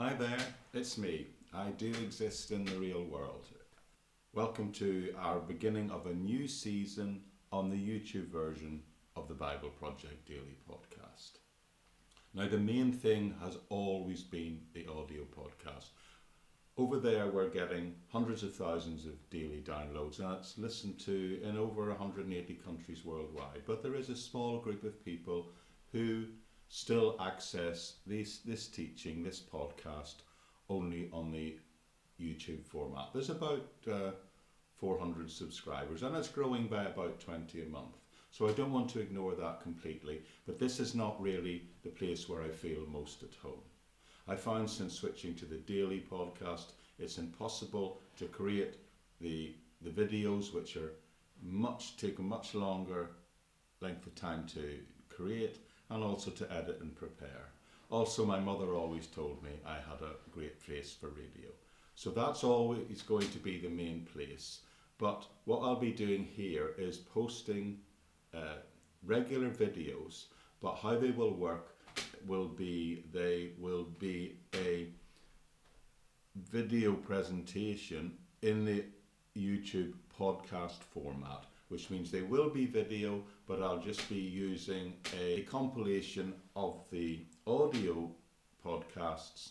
Hi there, it's me. I do exist in the real world. Welcome to our beginning of a new season on the YouTube version of the Bible Project Daily Podcast. Now, the main thing has always been the audio podcast. Over there, we're getting hundreds of thousands of daily downloads, and it's listened to in over 180 countries worldwide. But there is a small group of people who still access this teaching, this podcast, only on the YouTube format. There's about 400 subscribers, and it's growing by about 20 a month. So I don't want to ignore that completely, but this is not really the place where I feel most at home. I found since switching to the daily podcast, it's impossible to create the videos, which take a much longer length of time to create, and also to edit and prepare. Also, my mother always told me I had a great face for radio. So that's always going to be the main place. But what I'll be doing here is posting regular videos, but how they will work will be, they will be a video presentation in the YouTube podcast format, which means they will be video, but I'll just be using a compilation of the audio podcasts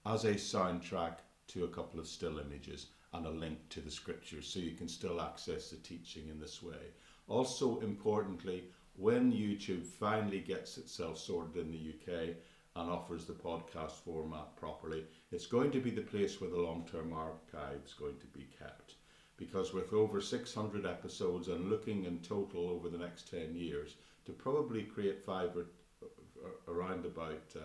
as a soundtrack to a couple of still images and a link to the scriptures, so you can still access the teaching in this way. Also importantly, when YouTube finally gets itself sorted in the UK and offers the podcast format properly, it's going to be the place where the long-term archive is going to be kept. Because with over 600 episodes and looking in total over the next 10 years to probably create around about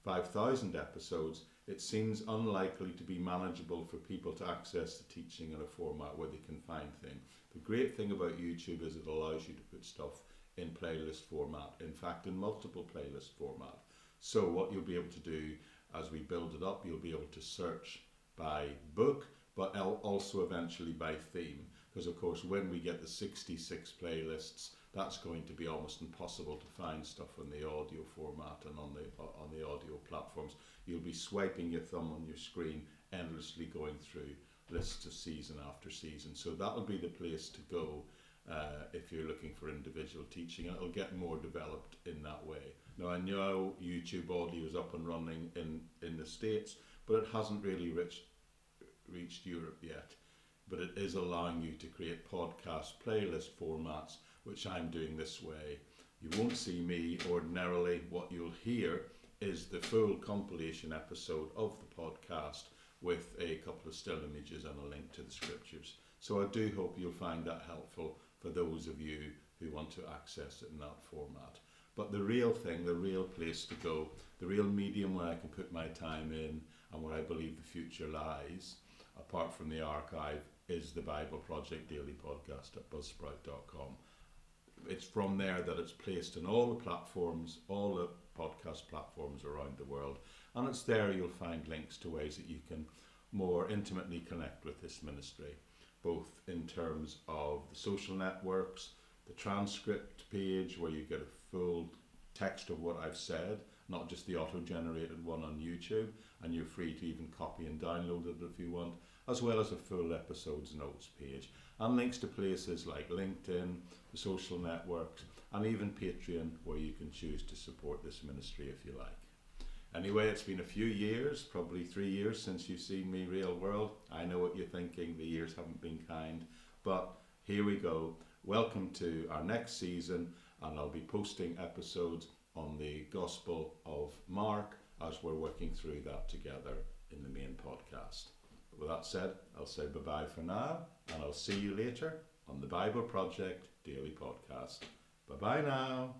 5,000 episodes, it seems unlikely to be manageable for people to access the teaching in a format where they can find things. The great thing about YouTube is it allows you to put stuff in playlist format, in fact in multiple playlist format. So what you'll be able to do as we build it up, you'll be able to search by book, but also eventually by theme, because of course when we get the 66 playlists, that's going to be almost impossible to find stuff in the audio format and on the audio platforms. You'll be swiping your thumb on your screen, endlessly going through lists of season after season. So that'll be the place to go if you're looking for individual teaching, and it'll get more developed in that way. Now, I know YouTube audio is up and running in the States, but it hasn't really reached Europe yet. But it is allowing you to create podcast playlist formats, which I'm doing this way. You won't see me ordinarily. What you'll hear is the full compilation episode of the podcast with a couple of still images and a link to the scriptures. So I do hope you'll find that helpful for those of you who want to access it in that format. But the real thing, the real place to go, the real medium where I can put my time in and where I believe the future lies, apart from the archive, is the Bible Project Daily Podcast at buzzsprout.com. It's from there that it's placed in all the platforms, all the podcast platforms around the world, and it's there you'll find links to ways that you can more intimately connect with this ministry, both in terms of the social networks, the transcript page where you get a full text of what I've said, not just the auto-generated one on YouTube, and you're free to even copy and download it if you want, as well as a full episodes notes page, and links to places like LinkedIn, the social networks, and even Patreon, where you can choose to support this ministry if you like. Anyway, it's been a few years, probably 3 years since you've seen me real world. I know what you're thinking, the years haven't been kind, but here we go. Welcome to our next season, and I'll be posting episodes on the Gospel of Mark as we're working through that together in the main podcast. But with that said, I'll say bye-bye for now, and I'll see you later on the Bible Project Daily Podcast. Bye-bye now.